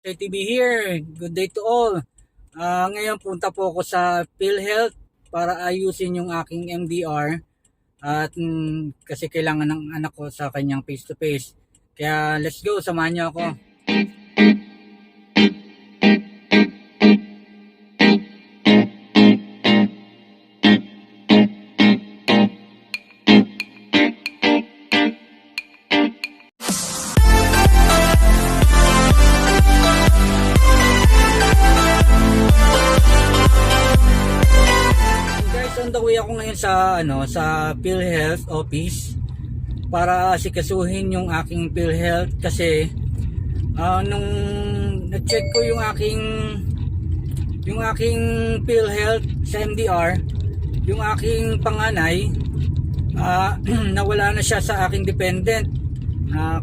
JTB here. Good day to all. Ngayon punta po ako sa PhilHealth para ayusin yung aking MDR at kasi kailangan ng anak ko sa kanyang face to face. Kaya let's go, samahan niyo ako. On the way ako ngayon sa PhilHealth office para asikasuhin yung aking PhilHealth kasi nung na-check ko yung aking PhilHealth sa MDR, yung aking panganay nawala na siya sa aking dependent.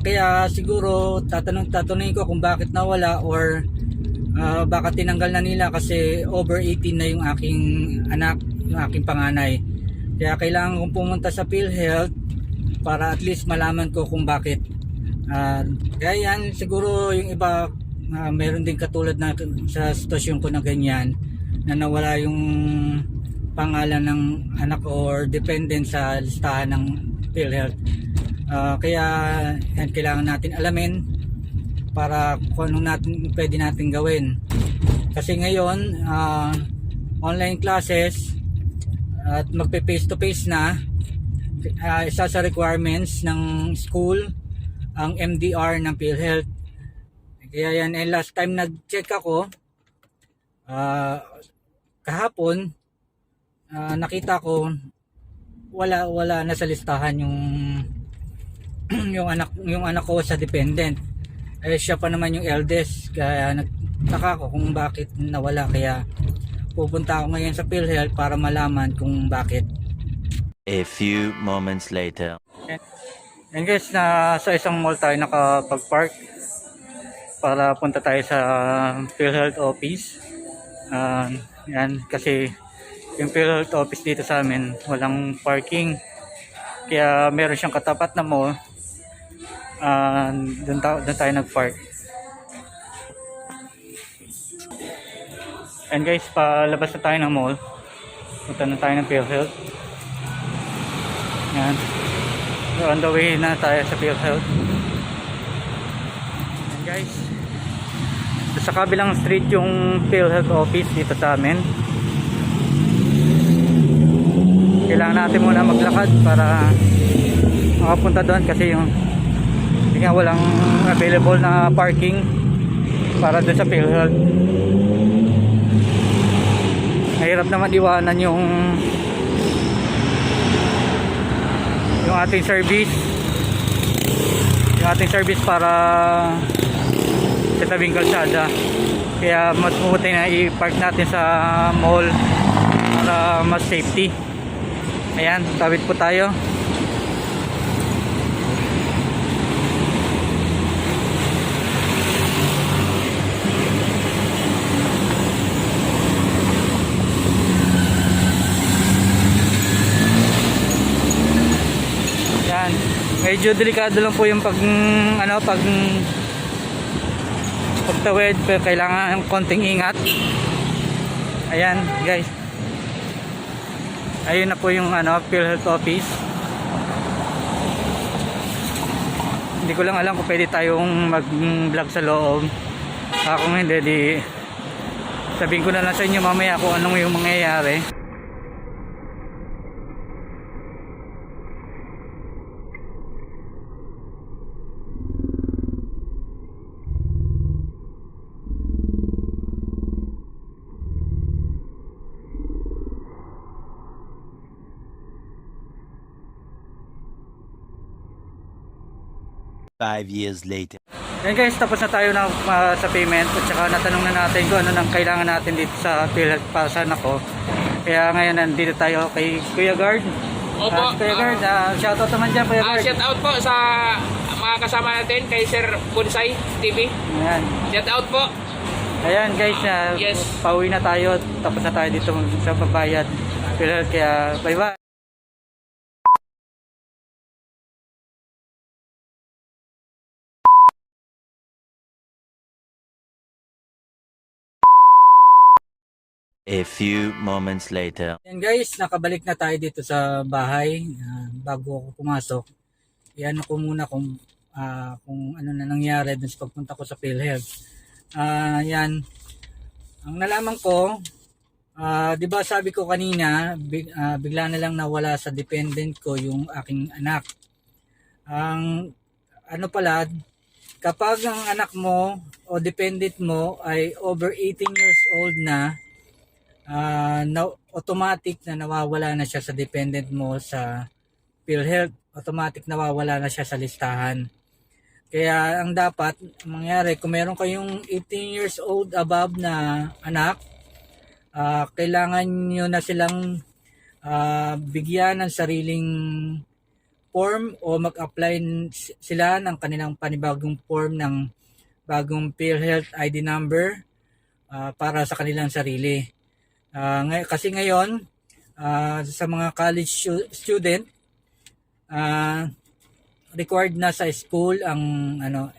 Kaya siguro tatanungin ko kung bakit nawala or baka tinanggal na nila kasi over 18 na yung aking anak, yung aking panganay. Kaya kailangan kong pumunta sa PhilHealth para at least malaman ko kung bakit. Kaya yan, siguro yung iba meron din katulad na sa sitwasyon ko na ganyan, na nawala yung pangalan ng anak or dependent sa listahan ng PhilHealth. Kaya yan, kailangan natin alamin para kung anong pwede natin gawin. Kasi ngayon online classes at magpe face to face na, isa sa requirements ng school ang MDR ng PhilHealth. Kaya yan, last time nag-check ako kahapon, nakita ko wala na sa listahan yung yung anak ko sa dependent. Siya pa naman yung eldest, kaya nagtaka ko kung bakit nawala. Kaya pupunta ako ngayon sa PhilHealth para malaman kung bakit. A few moments later. And guys, sa isang mall tayo nakapag-park para punta tayo sa PhilHealth office. Yan, kasi yung PhilHealth office dito sa amin walang parking, kaya meron siyang katapat na mall. Doon tayo nag-park. And guys, palabas na tayo ng mall, punta na tayo ng PhilHealth. Yan, so on the way na tayo sa PhilHealth. And guys, sa kabilang street yung PhilHealth office dito sa amin. Kailangan natin muna maglakad para makapunta doon kasi yung walang available na parking para doon sa PhilHealth. Mahirap naman iwanan yung ating service para sa tabing kalsada. Kaya mas mabuti na i-park natin sa mall para mas safety. Ayan, tawid po tayo. Medyo delikado lang po yung pagtawid, pero kailangan ng konting ingat. Ayan guys, ayun na po yung PhilHealth office. Hindi ko lang alam kung pwede tayong mag-vlog sa loob. Kung hindi, di sabihin ko na lang sa inyo mamaya kung anong yung mangyayari. 5 years later. Yan guys, tapos na tayo sa payment at saka natanong na natin kung ano nang kailangan natin dito sa PhilHealth para sa anak ko. Kaya ngayon nandito tayo kay Kuya Guard. Opo. Kuya Guard, shoutout naman dyan Kuya Guard. Shout out po sa mga kasama natin kay Sir Bonsai TV. Ayan. Shout out po. Ayan guys, Yes. pauwi na tayo. Tapos na tayo dito sa pagbayad PhilHealth. Kaya bye bye. A few moments later. Yan guys, nakabalik na tayo dito sa bahay. Bago ako pumasok, iyan ko muna kung ano na nangyari dun sa pagpunta ko sa PhilHealth. Yan, ang nalaman ko, di ba sabi ko kanina, bigla na lang nawala sa dependent ko yung aking anak. Ang ano pala, kapag ang anak mo o dependent mo ay over 18 years old na, automatic na nawawala na siya sa dependent mo sa PhilHealth. Automatic nawawala na siya sa listahan. Kaya ang dapat mangyari, kung meron kayong 18 years old above na anak, kailangan nyo na silang bigyan ng sariling form o mag-apply sila ng kanilang panibagong form ng bagong PhilHealth ID number para sa kanilang sarili. Kasi ngayon, sa mga college student, required na sa school ang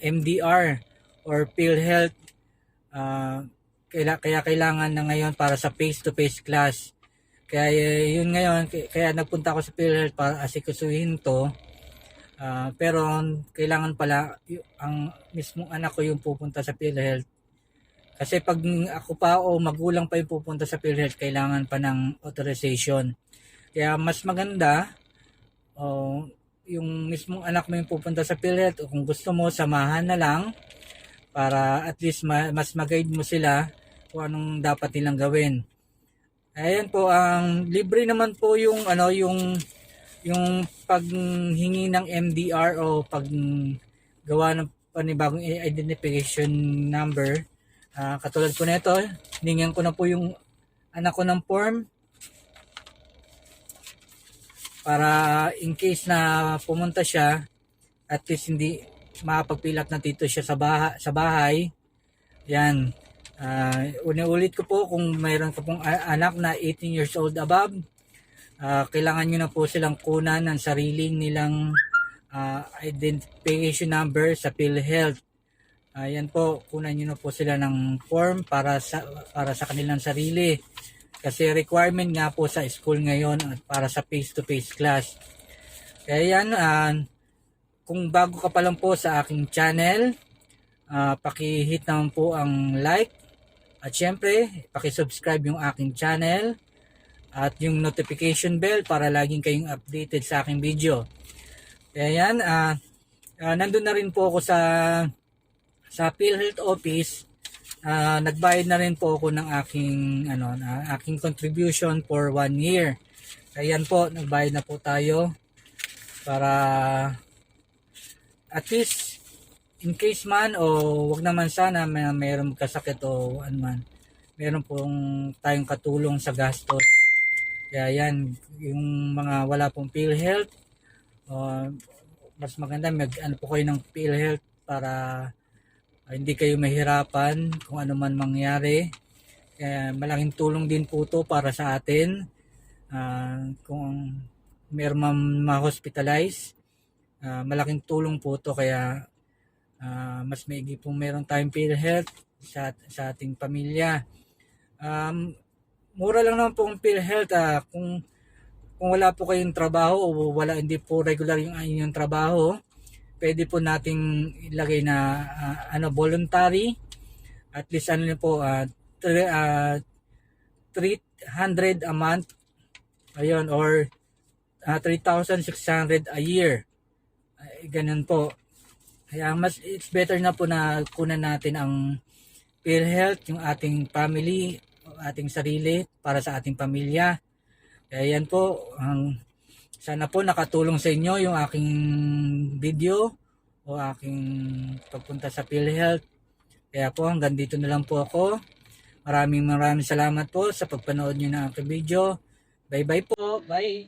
MDR or PhilHealth. Kaya kailangan na ngayon para sa face-to-face class. Kaya yun ngayon, kaya nagpunta ako sa PhilHealth para asikasuhin to. Pero kailangan pala ang mismong anak ko yung pupunta sa PhilHealth. Kasi pag ako pa o magulang pa yung pupunta sa PhilHealth, kailangan pa ng authorization. Kaya mas maganda yung mismong anak mo yung pupunta sa PhilHealth, o kung gusto mo, samahan na lang para at least mas mag-guide mo sila kung anong dapat nilang gawin. Ayan po, ang libre naman po yung yung paghingi ng MDR o paggawa ng panibagong identification number. Katulad po nito, hiningan ko na po yung anak ko ng form para in case na pumunta siya, at least hindi makapagpilap na dito siya sa bahay. Yan. Ulit ko po, kung mayroon ka pong anak na 18 years old above, kailangan nyo na po silang kunan ng sariling nilang identification number sa PhilHealth. Yan po, kunan nyo na po sila ng form para sa kanilang sarili. Kasi requirement nga po sa school ngayon at para sa face-to-face class. Kaya yan, kung bago ka pa lang po sa aking channel, paki-hit naman po ang like. At syempre, paki-subscribe yung aking channel at yung notification bell para laging kayong updated sa aking video. Kaya yan, nandun na rin po ako sa PhilHealth office. Nagbayad na rin po ako ng aking contribution for 1 year. Kaya yan po, nagbayad na po tayo para at least in case man o wag naman sana mayroong kasakit o ano man, meron pong tayong katulong sa gastos. Kaya yan, yung mga wala pong PhilHealth, mas maganda po kayo ng PhilHealth para hindi kayo mahirapan kung ano man mangyari. Malaking tulong din po to para sa atin. Kung meron man ma-hospitalize, malaking tulong po to. Kaya mas maigi po meron tayong PhilHealth sa ating pamilya. Mura lang naman po ang PhilHealth. Kung wala po kayong trabaho o hindi po regular yung inyong trabaho, pwede po nating ilagay na voluntary, at least po 300 a month, ayun, or 3,600 a year, ganun po. Kaya it's better na po na kunan natin ang PhilHealth, yung ating family, ating sarili, para sa ating pamilya. Kaya yan po, sana po nakatulong sa inyo yung aking video o aking pagpunta sa PhilHealth. Kaya po, hanggang dito na lang po ako. Maraming salamat po sa pagpanood nyo ng aking video. Bye bye po. Bye.